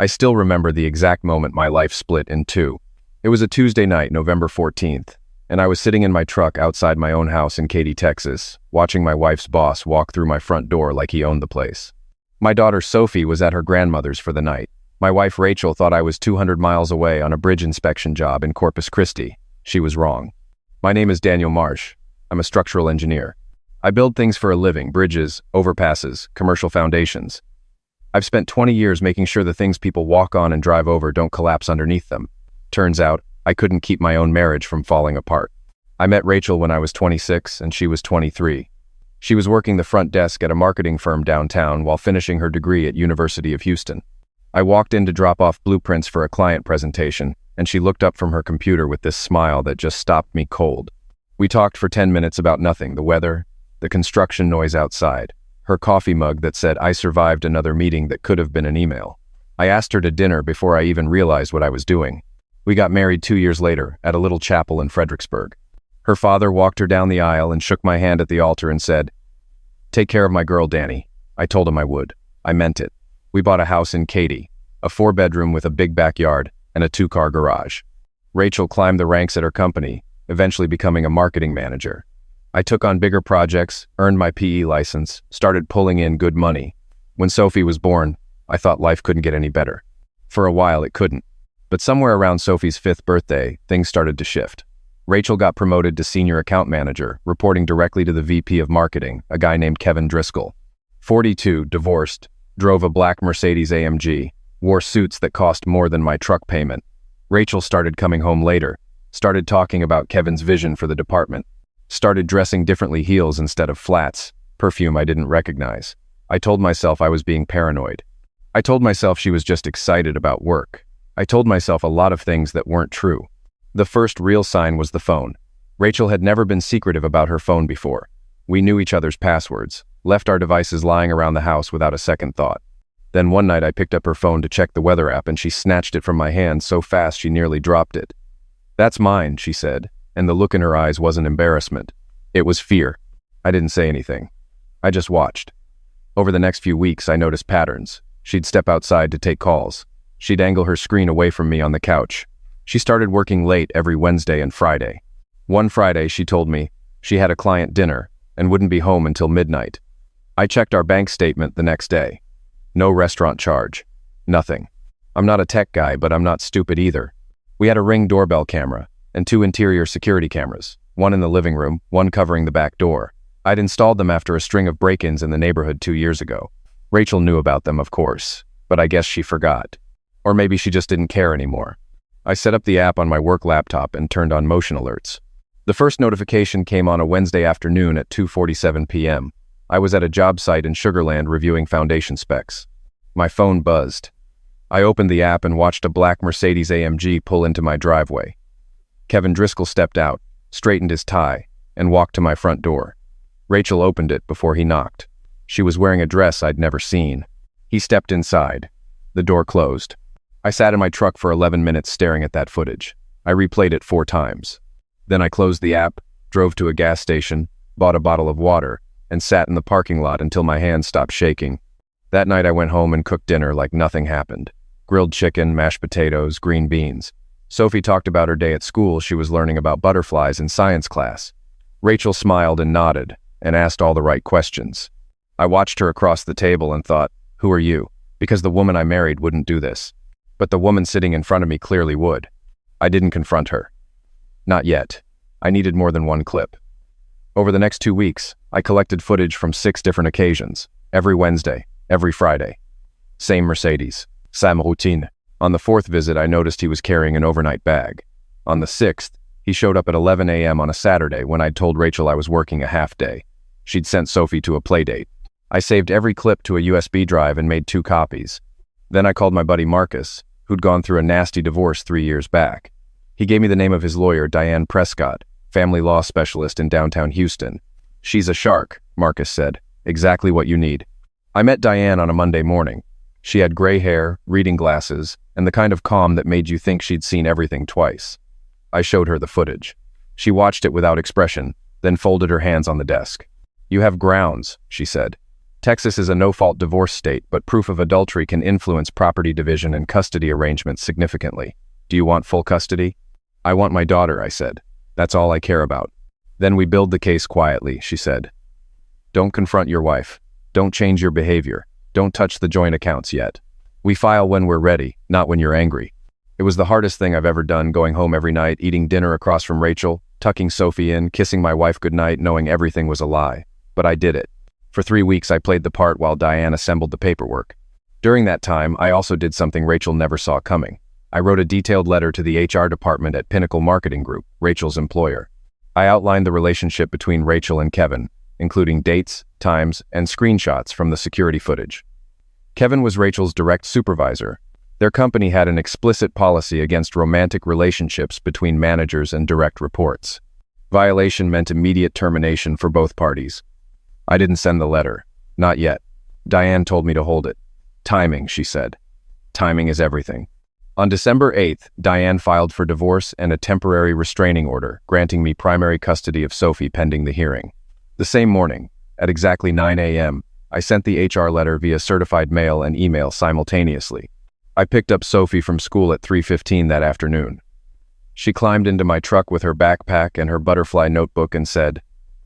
I still remember the exact moment my life split in two. It was a Tuesday night, November 14th, and I was sitting in my truck outside my own house in Katy, Texas, watching my wife's boss walk through my front door like he owned the place. My daughter Sophie was at her grandmother's for the night. My wife Rachel thought I was 200 miles away on a bridge inspection job in Corpus Christi. She was wrong. My name is Daniel Marsh. I'm a structural engineer. I build things for a living: bridges, overpasses, commercial foundations. I've spent 20 years making sure the things people walk on and drive over don't collapse underneath them. Turns out, I couldn't keep my own marriage from falling apart. I met Rachel when I was 26 and she was 23. She was working the front desk at a marketing firm downtown while finishing her degree at University of Houston. I walked in to drop off blueprints for a client presentation, and she looked up from her computer with this smile that just stopped me cold. We talked for 10 minutes about nothing: the weather, the construction noise outside, her coffee mug that said I survived another meeting that could have been an email. I asked her to dinner before I even realized what I was doing. We got married 2 years later at a little chapel in Fredericksburg. Her father walked her down the aisle and shook my hand at the altar and said, "Take care of my girl, Danny." I told him I would. I meant it. We bought a house in Katy, a 4-bedroom with a big backyard and a 2-car garage. Rachel climbed the ranks at her company, eventually becoming a marketing manager. I took on bigger projects, earned my PE license, started pulling in good money. When Sophie was born, I thought life couldn't get any better. For a while, it couldn't. But somewhere around Sophie's 5th birthday, things started to shift. Rachel got promoted to senior account manager, reporting directly to the VP of marketing, a guy named Kevin Driscoll. 42, divorced, drove a black Mercedes AMG, wore suits that cost more than my truck payment. Rachel started coming home later, started talking about Kevin's vision for the department, started dressing differently: heels instead of flats, perfume I didn't recognize. I told myself I was being paranoid. I told myself she was just excited about work. I told myself a lot of things that weren't true. The first real sign was the phone. Rachel had never been secretive about her phone before. We knew each other's passwords, left our devices lying around the house without a second thought. Then one night I picked up her phone to check the weather app and she snatched it from my hand so fast she nearly dropped it. "That's mine," she said, and the look in her eyes wasn't embarrassment. It was fear. I didn't say anything. I just watched. Over the next few weeks, I noticed patterns. She'd step outside to take calls. She'd angle her screen away from me on the couch. She started working late every Wednesday and Friday. One Friday, she told me she had a client dinner and wouldn't be home until midnight. I checked our bank statement the next day. No restaurant charge. Nothing. I'm not a tech guy, but I'm not stupid either. We had a Ring doorbell camera and 2 interior security cameras, one in the living room, one covering the back door. I'd installed them after a string of break-ins in the neighborhood 2 years ago. Rachel knew about them, of course, but I guess she forgot. Or maybe she just didn't care anymore. I set up the app on my work laptop and turned on motion alerts. The first notification came on a Wednesday afternoon at 2:47 p.m. I was at a job site in Sugar Land reviewing foundation specs. My phone buzzed. I opened the app and watched a black Mercedes AMG pull into my driveway. Kevin Driscoll stepped out, straightened his tie, and walked to my front door. Rachel opened it before he knocked. She was wearing a dress I'd never seen. He stepped inside. The door closed. I sat in my truck for 11 minutes staring at that footage. I replayed it 4 times. Then I closed the app, drove to a gas station, bought a bottle of water, and sat in the parking lot until my hands stopped shaking. That night I went home and cooked dinner like nothing happened. Grilled chicken, mashed potatoes, green beans. Sophie talked about her day at school. She was learning about butterflies in science class. Rachel smiled and nodded and asked all the right questions. I watched her across the table and thought, "Who are you?" Because the woman I married wouldn't do this. But the woman sitting in front of me clearly would. I didn't confront her. Not yet. I needed more than one clip. Over the next 2 weeks, I collected footage from 6 different occasions, every Wednesday, every Friday. Same Mercedes, same routine. On the 4th visit, I noticed he was carrying an overnight bag. On the 6th, he showed up at 11 a.m. on a Saturday when I'd told Rachel I was working a half day. She'd sent Sophie to a play date. I saved every clip to a USB drive and made 2 copies. Then I called my buddy Marcus, who'd gone through a nasty divorce 3 years back. He gave me the name of his lawyer, Diane Prescott, family law specialist in downtown Houston. "She's a shark," Marcus said. "Exactly what you need." I met Diane on a Monday morning. She had gray hair, reading glasses, and the kind of calm that made you think she'd seen everything twice. I showed her the footage. She watched it without expression, then folded her hands on the desk. "You have grounds," she said. Texas is a no-fault divorce state, but proof of adultery can influence property division and custody arrangements significantly. Do you want full custody? I want my daughter, I said. That's all I care about. Then we build the case quietly, she said. Don't confront your wife. Don't change your behavior. Don't touch the joint accounts yet. We file when we're ready, not when you're angry. It was the hardest thing I've ever done, going home every night, eating dinner across from Rachel, tucking Sophie in, kissing my wife goodnight, knowing everything was a lie. But I did it. For 3 weeks, I played the part while Diane assembled the paperwork. During that time, I also did something Rachel never saw coming. I wrote a detailed letter to the HR department at Pinnacle Marketing Group, Rachel's employer. I outlined the relationship between Rachel and Kevin, including dates, times, and screenshots from the security footage. Kevin was Rachel's direct supervisor. Their company had an explicit policy against romantic relationships between managers and direct reports. Violation meant immediate termination for both parties. I didn't send the letter. Not yet. Diane told me to hold it. Timing, she said. Timing is everything. On December 8th, Diane filed for divorce and a temporary restraining order, granting me primary custody of Sophie pending the hearing. The same morning, at exactly 9 a.m., I sent the HR letter via certified mail and email simultaneously. I picked up Sophie from school at 3:15 that afternoon. She climbed into my truck with her backpack and her butterfly notebook and said,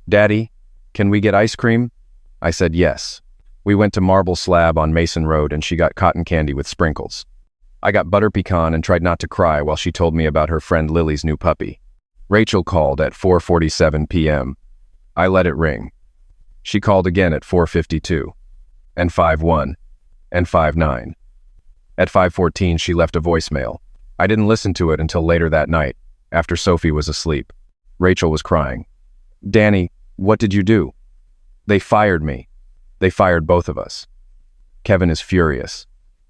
"Daddy, can we get ice cream?" I said yes. We went to Marble Slab on Mason Road and she got cotton candy with sprinkles. I got butter pecan and tried not to cry while she told me about her friend Lily's new puppy. Rachel called at 4:47 p.m. I let it ring. She called again at 4:52, and 5:1, and 5:9. At 5:14, she left a voicemail. I didn't listen to it until later that night, after Sophie was asleep. Rachel was crying. "Danny, what did you do?" "They fired me. They fired both of us." Kevin is furious.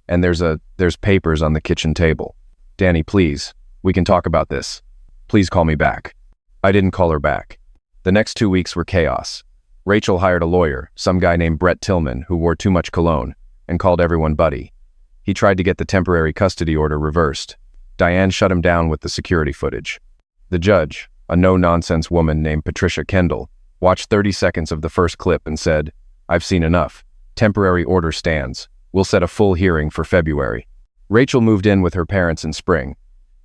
"And there's papers on the kitchen table. Danny, please, we can talk about this. Please call me back." I didn't call her back. The next 2 weeks were chaos. Rachel hired a lawyer, some guy named Brett Tillman, who wore too much cologne, and called everyone buddy. He tried to get the temporary custody order reversed. Diane shut him down with the security footage. The judge, a no-nonsense woman named Patricia Kendall, watched 30 seconds of the first clip and said, "I've seen enough. Temporary order stands. We'll set a full hearing for February." Rachel moved in with her parents in spring.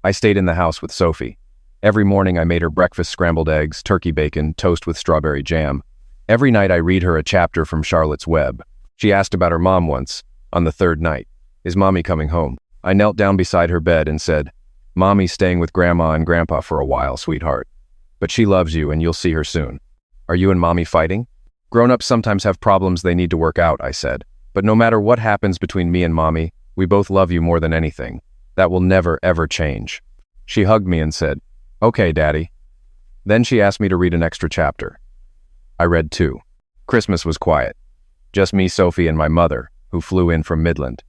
I stayed in the house with Sophie. Every morning I made her breakfast: scrambled eggs, turkey bacon, toast with strawberry jam. Every night I read her a chapter from Charlotte's Web. She asked about her mom once, on the third night. "Is Mommy coming home?" I knelt down beside her bed and said, "Mommy's staying with Grandma and Grandpa for a while, sweetheart. But she loves you and you'll see her soon. Are you and Mommy fighting?" "Grown-ups sometimes have problems they need to work out," I said. "But no matter what happens between me and Mommy, we both love you more than anything. That will never, ever change." She hugged me and said, "Okay, Daddy." Then she asked me to read an extra chapter. I read 2. Christmas was quiet. Just me, Sophie, and my mother, who flew in from Midland.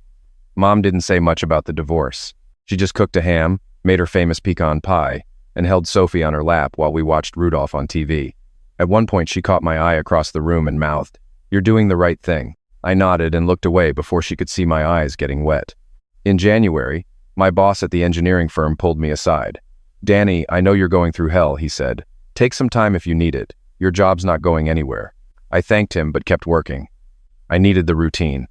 Mom didn't say much about the divorce. She just cooked a ham, made her famous pecan pie, and held Sophie on her lap while we watched Rudolph on TV. At one point, she caught my eye across the room and mouthed, "You're doing the right thing." I nodded and looked away before she could see my eyes getting wet. In January, my boss at the engineering firm pulled me aside. "Danny, I know you're going through hell," he said. "Take some time if you need it. Your job's not going anywhere." I thanked him but kept working. I needed the routine.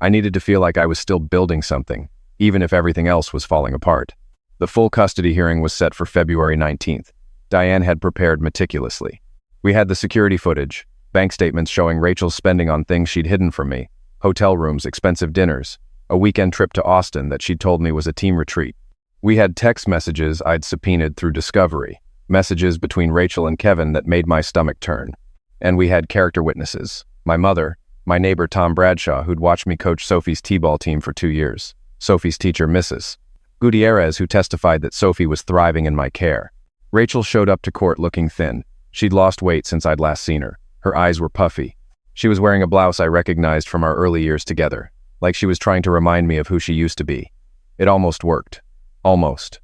I needed to feel like I was still building something, even if everything else was falling apart. The full custody hearing was set for February 19th. Diane had prepared meticulously. We had the security footage, bank statements showing Rachel's spending on things she'd hidden from me, hotel rooms, expensive dinners, a weekend trip to Austin that she'd told me was a team retreat. We had text messages I'd subpoenaed through Discovery, messages between Rachel and Kevin that made my stomach turn. And we had character witnesses, my mother, my neighbor Tom Bradshaw, who'd watched me coach Sophie's t-ball team for 2 years, Sophie's teacher Mrs. Gutierrez, who testified that Sophie was thriving in my care. Rachel showed up to court looking thin. She'd lost weight since I'd last seen her. Her eyes were puffy. She was wearing a blouse I recognized from our early years together, like she was trying to remind me of who she used to be. It almost worked. Almost.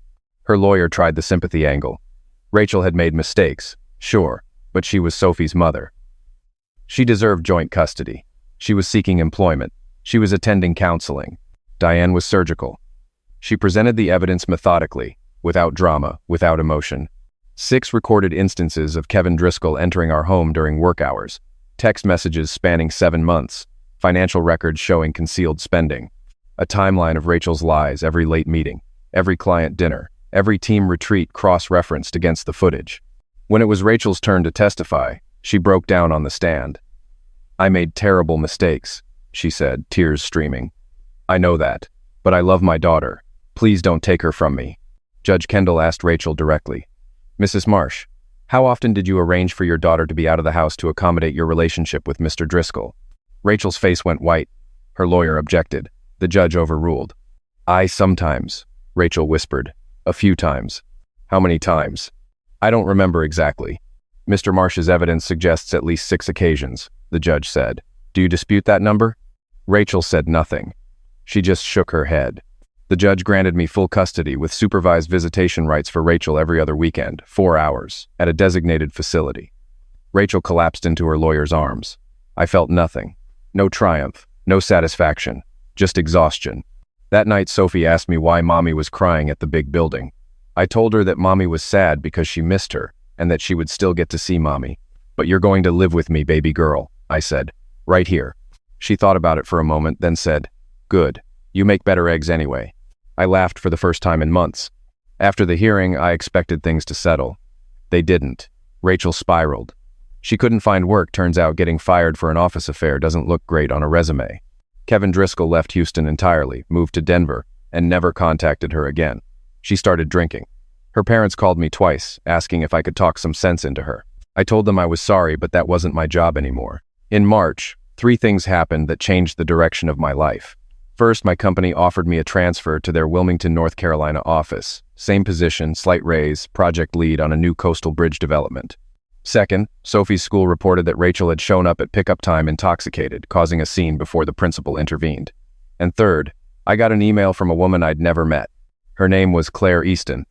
Her lawyer tried the sympathy angle. Rachel had made mistakes, sure, but she was Sophie's mother. She deserved joint custody. She was seeking employment. She was attending counseling. Diane was surgical. She presented the evidence methodically, without drama, without emotion. 6 recorded instances of Kevin Driscoll entering our home during work hours, text messages spanning 7 months, financial records showing concealed spending, a timeline of Rachel's lies, every late meeting, every client dinner, every team retreat cross-referenced against the footage. When it was Rachel's turn to testify, she broke down on the stand. "I made terrible mistakes," she said, tears streaming. "I know that, but I love my daughter. Please don't take her from me." Judge Kendall asked Rachel directly, "Mrs. Marsh, how often did you arrange for your daughter to be out of the house to accommodate your relationship with Mr. Driscoll?" Rachel's face went white. Her lawyer objected. The judge overruled. "I sometimes," Rachel whispered. "A few times." "How many times?" "I don't remember exactly." "Mr. Marsh's evidence suggests at least 6 occasions," the judge said. "Do you dispute that number?" Rachel said nothing. She just shook her head. The judge granted me full custody with supervised visitation rights for Rachel every other weekend, 4 hours, at a designated facility. Rachel collapsed into her lawyer's arms. I felt nothing. No triumph, no satisfaction, just exhaustion. That night, Sophie asked me why Mommy was crying at the big building. I told her that Mommy was sad because she missed her, and that she would still get to see Mommy. "But you're going to live with me, baby girl," I said. "Right here." She thought about it for a moment, then said, "Good. You make better eggs anyway." I laughed for the first time in months. After the hearing, I expected things to settle. They didn't. Rachel spiraled. She couldn't find work. Turns out getting fired for an office affair doesn't look great on a resume. Kevin Driscoll left Houston entirely, moved to Denver, and never contacted her again. She started drinking. Her parents called me twice, asking if I could talk some sense into her. I told them I was sorry, but that wasn't my job anymore. In March, 3 things happened that changed the direction of my life. First, my company offered me a transfer to their Wilmington, North Carolina office. Same position, slight raise, project lead on a new coastal bridge development. Second, Sophie's school reported that Rachel had shown up at pickup time intoxicated, causing a scene before the principal intervened. And third, I got an email from a woman I'd never met. Her name was Claire Easton.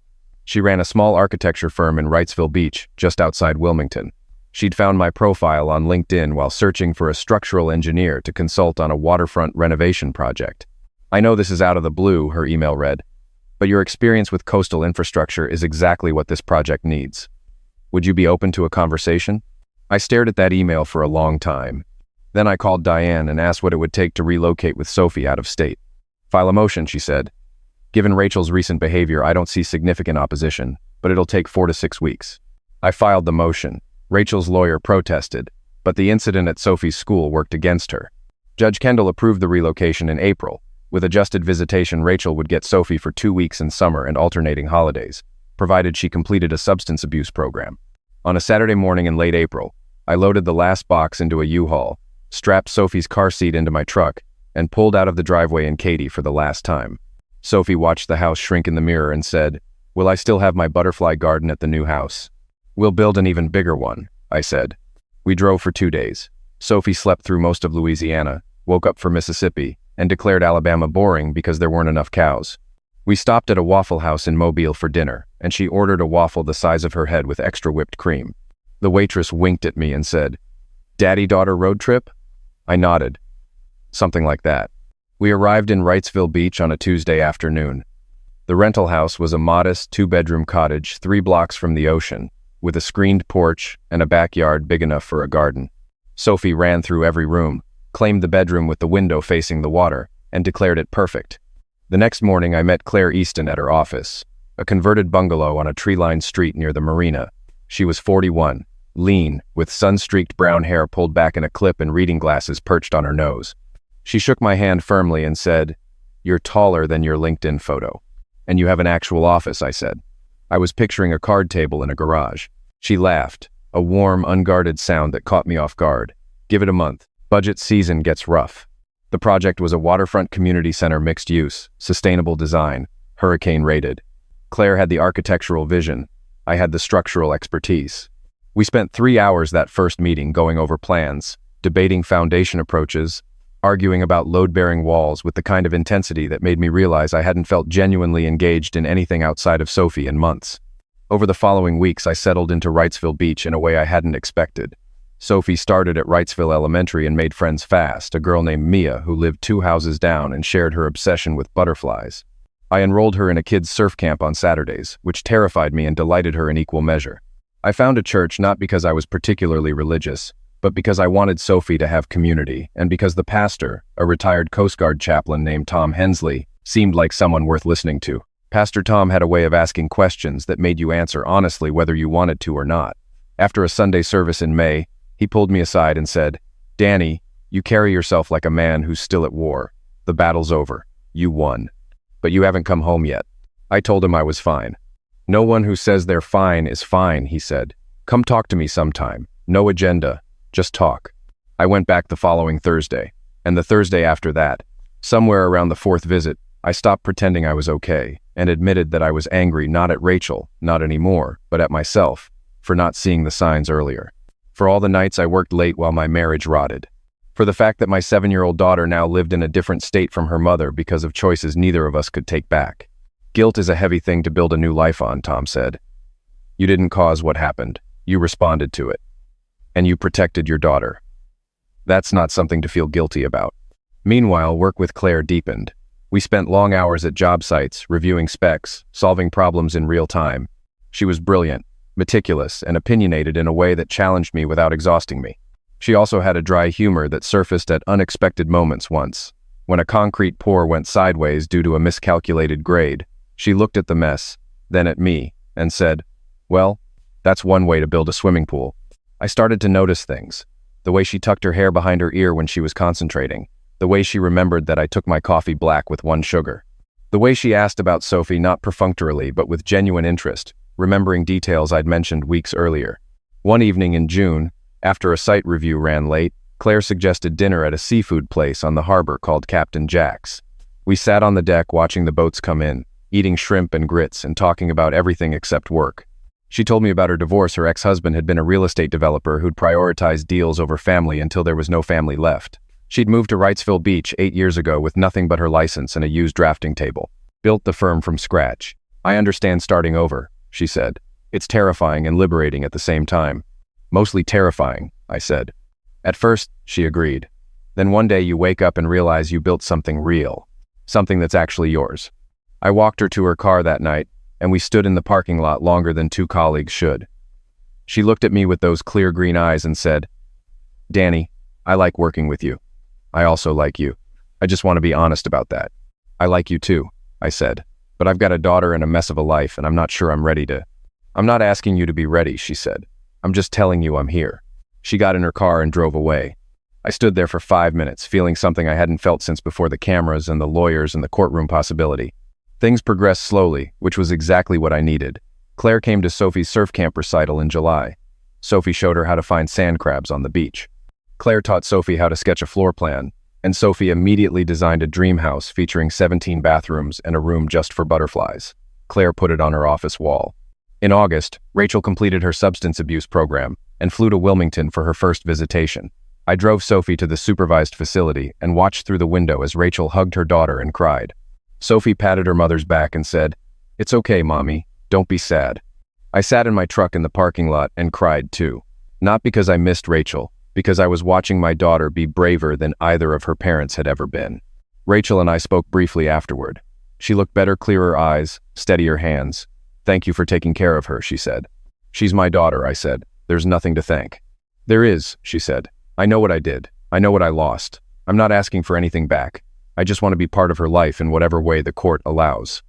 She ran a small architecture firm in Wrightsville Beach, just outside Wilmington. She'd found my profile on LinkedIn while searching for a structural engineer to consult on a waterfront renovation project. "I know this is out of the blue," her email read, "but your experience with coastal infrastructure is exactly what this project needs. Would you be open to a conversation?" I stared at that email for a long time. Then I called Diane and asked what it would take to relocate with Sophie out of state. "File a motion," she said. "Given Rachel's recent behavior, I don't see significant opposition, but it'll take 4 to 6 weeks." I filed the motion. Rachel's lawyer protested, but the incident at Sophie's school worked against her. Judge Kendall approved the relocation in April. With adjusted visitation, Rachel would get Sophie for 2 weeks in summer and alternating holidays, provided she completed a substance abuse program. On a Saturday morning in late April, I loaded the last box into a U-Haul, strapped Sophie's car seat into my truck, and pulled out of the driveway in Katy for the last time. Sophie watched the house shrink in the mirror and said, "Will I still have my butterfly garden at the new house?" "We'll build an even bigger one," I said. We drove for 2 days. Sophie slept through most of Louisiana, woke up for Mississippi, and declared Alabama boring because there weren't enough cows. We stopped at a Waffle House in Mobile for dinner, and she ordered a waffle the size of her head with extra whipped cream. The waitress winked at me and said, "Daddy-daughter road trip?" I nodded. Something like that. We arrived in Wrightsville Beach on a Tuesday afternoon. The rental house was a modest 2-bedroom cottage 3 blocks from the ocean, with a screened porch and a backyard big enough for a garden. Sophie ran through every room, claimed the bedroom with the window facing the water, and declared it perfect. The next morning I met Claire Easton at her office, a converted bungalow on a tree-lined street near the marina. She was 41, lean, with sun-streaked brown hair pulled back in a clip and reading glasses perched on her nose. She shook my hand firmly and said, "You're taller than your LinkedIn photo." "And you have an actual office," I said. I was picturing a card table in a garage. She laughed, a warm, unguarded sound that caught me off guard. "Give it a month. Budget season gets rough." The project was a waterfront community center, mixed use, sustainable design, hurricane rated. Claire had the architectural vision. I had the structural expertise. We spent 3 hours that first meeting going over plans, debating foundation approaches, arguing about load-bearing walls with the kind of intensity that made me realize I hadn't felt genuinely engaged in anything outside of Sophie in months. Over the following weeks, I settled into Wrightsville Beach in a way I hadn't expected. Sophie started at Wrightsville Elementary and made friends fast, a girl named Mia who lived 2 houses down and shared her obsession with butterflies. I enrolled her in a kids' surf camp on Saturdays, which terrified me and delighted her in equal measure. I found a church not because I was particularly religious, but because I wanted Sophie to have community, and because the pastor, a retired Coast Guard chaplain named Tom Hensley, seemed like someone worth listening to. Pastor Tom had a way of asking questions that made you answer honestly whether you wanted to or not. After a Sunday service in May, he pulled me aside and said, "Danny, you carry yourself like a man who's still at war. The battle's over. You won. But you haven't come home yet." I told him I was fine. "No one who says they're fine is fine," he said. "Come talk to me sometime. No agenda. Just talk." I went back the following Thursday, and the Thursday after that. Somewhere around the fourth visit, I stopped pretending I was okay and admitted that I was angry not at Rachel, not anymore, but at myself, for not seeing the signs earlier. For all the nights I worked late while my marriage rotted. For the fact that my 7-year-old daughter now lived in a different state from her mother because of choices neither of us could take back. "Guilt is a heavy thing to build a new life on," Tom said. "You didn't cause what happened. You responded to it. And you protected your daughter. That's not something to feel guilty about." Meanwhile, work with Claire deepened. We spent long hours at job sites, reviewing specs, solving problems in real time. She was brilliant, meticulous, and opinionated in a way that challenged me without exhausting me. She also had a dry humor that surfaced at unexpected moments once. When a concrete pour went sideways due to a miscalculated grade, she looked at the mess, then at me, and said, "Well, that's one way to build a swimming pool." I started to notice things. The way she tucked her hair behind her ear when she was concentrating. The way she remembered that I took my coffee black with 1 sugar. The way she asked about Sophie not perfunctorily but with genuine interest, remembering details I'd mentioned weeks earlier. One evening in June, after a site review ran late, Claire suggested dinner at a seafood place on the harbor called Captain Jack's. We sat on the deck watching the boats come in, eating shrimp and grits and talking about everything except work. She told me about her divorce. Her ex-husband had been a real estate developer who'd prioritized deals over family until there was no family left. She'd moved to Wrightsville Beach 8 years ago with nothing but her license and a used drafting table. Built the firm from scratch. "I understand starting over," she said. "It's terrifying and liberating at the same time." "Mostly terrifying," I said. "At first," she agreed. "Then one day you wake up and realize you built something real. Something that's actually yours." I walked her to her car that night, and we stood in the parking lot longer than 2 colleagues should. She looked at me with those clear green eyes and said, "Danny, I like working with you. I also like you. I just want to be honest about that." "I like you too," I said. "But I've got a daughter and a mess of a life, and I'm not sure I'm ready to." "I'm not asking you to be ready," she said. "I'm just telling you I'm here." She got in her car and drove away. I stood there for 5 minutes, feeling something I hadn't felt since before the cameras and the lawyers and the courtroom possibility. Things progressed slowly, which was exactly what I needed. Claire came to Sophie's surf camp recital in July. Sophie showed her how to find sand crabs on the beach. Claire taught Sophie how to sketch a floor plan, and Sophie immediately designed a dream house featuring 17 bathrooms and a room just for butterflies. Claire put it on her office wall. In August, Rachel completed her substance abuse program and flew to Wilmington for her first visitation. I drove Sophie to the supervised facility and watched through the window as Rachel hugged her daughter and cried. Sophie patted her mother's back and said, "It's okay, Mommy. Don't be sad." I sat in my truck in the parking lot and cried too. Not because I missed Rachel, because I was watching my daughter be braver than either of her parents had ever been. Rachel and I spoke briefly afterward. She looked better, clearer eyes, steadier hands. "Thank you for taking care of her," she said. "She's my daughter," I said. "There's nothing to thank." "There is," she said. "I know what I did. I know what I lost. I'm not asking for anything back. I just want to be part of her life in whatever way the court allows."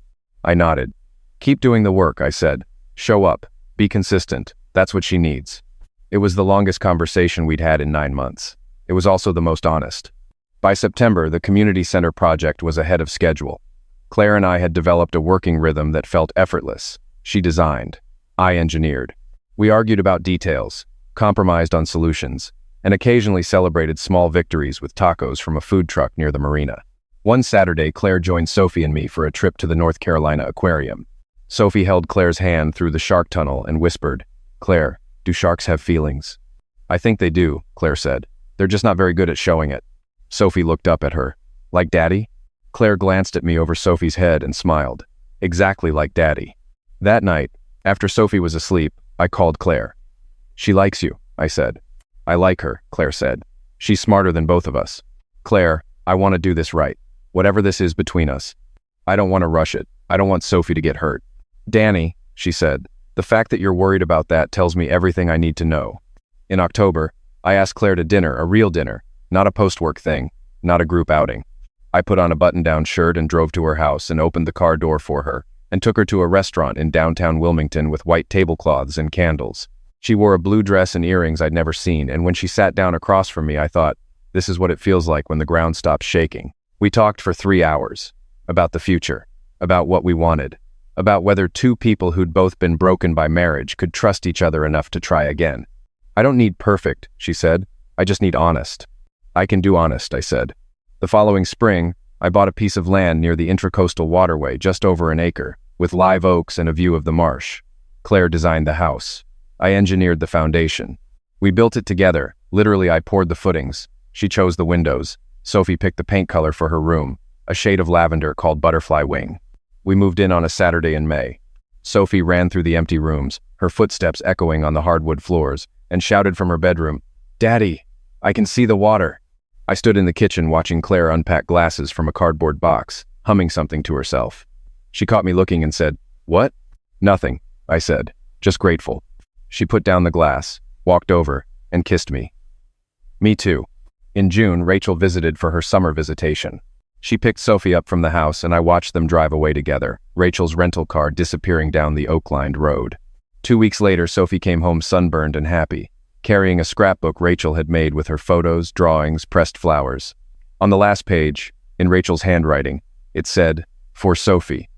I nodded. "Keep doing the work," I said. "Show up. Be consistent. That's what she needs." It was the longest conversation we'd had in 9 months. It was also the most honest. By September, the community center project was ahead of schedule. Claire and I had developed a working rhythm that felt effortless. She designed. I engineered. We argued about details, compromised on solutions, and occasionally celebrated small victories with tacos from a food truck near the marina. One Saturday, Claire joined Sophie and me for a trip to the North Carolina aquarium. Sophie held Claire's hand through the shark tunnel and whispered, "Claire, do sharks have feelings?" "I think they do," Claire said. "They're just not very good at showing it." Sophie looked up at her. "Like Daddy?" Claire glanced at me over Sophie's head and smiled. "Exactly like Daddy." That night, after Sophie was asleep, I called Claire. "She likes you," I said. "I like her," Claire said. "She's smarter than both of us." "Claire, I want to do this right. Whatever this is between us. I don't want to rush it. I don't want Sophie to get hurt." "Danny," she said, "the fact that you're worried about that tells me everything I need to know." In October, I asked Claire to dinner, a real dinner, not a post-work thing, not a group outing. I put on a button-down shirt and drove to her house and opened the car door for her and took her to a restaurant in downtown Wilmington with white tablecloths and candles. She wore a blue dress and earrings I'd never seen, and when she sat down across from me, I thought, this is what it feels like when the ground stops shaking. We talked for 3 hours. About the future. About what we wanted. About whether two people who'd both been broken by marriage could trust each other enough to try again. I don't need perfect, she said. I just need honest. I can do honest, I said. The following spring, I bought a piece of land near the Intracoastal Waterway, just over an acre, with live oaks and a view of the marsh. Claire designed the house. I engineered the foundation. We built it together. Literally, I poured the footings. She chose the windows. Sophie picked the paint color for her room, a shade of lavender called butterfly wing. We moved in on a Saturday in May. Sophie ran through the empty rooms, her footsteps echoing on the hardwood floors, and shouted from her bedroom, "Daddy, I can see the water." I stood in the kitchen watching Claire unpack glasses from a cardboard box, humming something to herself. She caught me looking and said, "What?" "Nothing," I said, "just grateful." She put down the glass, walked over, and kissed me. Me too. In June, Rachel visited for her summer visitation. She picked Sophie up from the house and I watched them drive away together, Rachel's rental car disappearing down the oak-lined road. 2 weeks later, Sophie came home sunburned and happy, carrying a scrapbook Rachel had made with her photos, drawings, pressed flowers. On the last page, in Rachel's handwriting, it said, "For Sophie.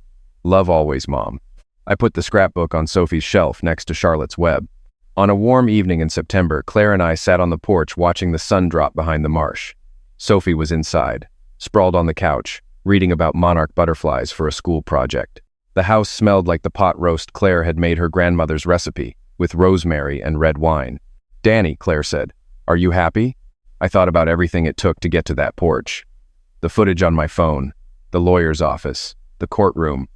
Love always, Mom." I put the scrapbook on Sophie's shelf next to Charlotte's Web. On a warm evening in September, Claire and I sat on the porch watching the sun drop behind the marsh. Sophie was inside, sprawled on the couch, reading about monarch butterflies for a school project. The house smelled like the pot roast Claire had made her grandmother's recipe, with rosemary and red wine. "Danny," Claire said, "are you happy?" I thought about everything it took to get to that porch. The footage on my phone, the lawyer's office, the courtroom,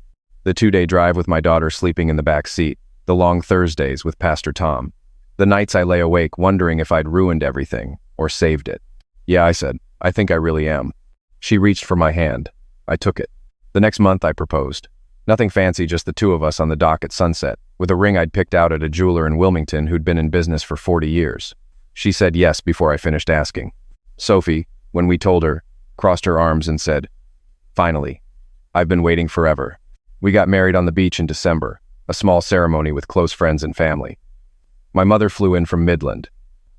the 2-day drive with my daughter sleeping in the back seat, the long Thursdays with Pastor Tom, the nights I lay awake wondering if I'd ruined everything, or saved it. "Yeah," I said, "I think I really am." She reached for my hand. I took it. The next month I proposed. Nothing fancy, just the two of us on the dock at sunset, with a ring I'd picked out at a jeweler in Wilmington who'd been in business for 40 years. She said yes before I finished asking. Sophie, when we told her, crossed her arms and said, "Finally. I've been waiting forever." We got married on the beach in December, a small ceremony with close friends and family. My mother flew in from Midland.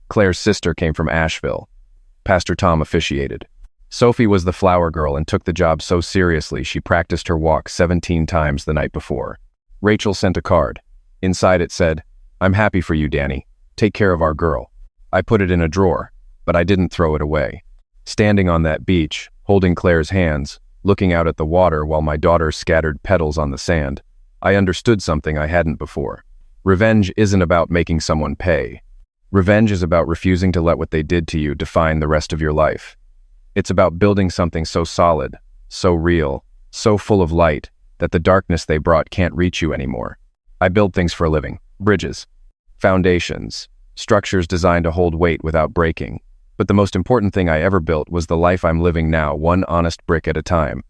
Claire's sister came from Asheville. Pastor Tom officiated. Sophie was the flower girl and took the job so seriously she practiced her walk 17 times the night before. Rachel sent a card. Inside it said, "I'm happy for you, Danny. Take care of our girl." I put it in a drawer, but I didn't throw it away. Standing on that beach, holding Claire's hands, looking out at the water while my daughter scattered petals on the sand, I understood something I hadn't before. Revenge isn't about making someone pay. Revenge is about refusing to let what they did to you define the rest of your life. It's about building something so solid, so real, so full of light, that the darkness they brought can't reach you anymore. I build things for a living. Bridges. Foundations. Structures designed to hold weight without breaking. But the most important thing I ever built was the life I'm living now, one honest brick at a time.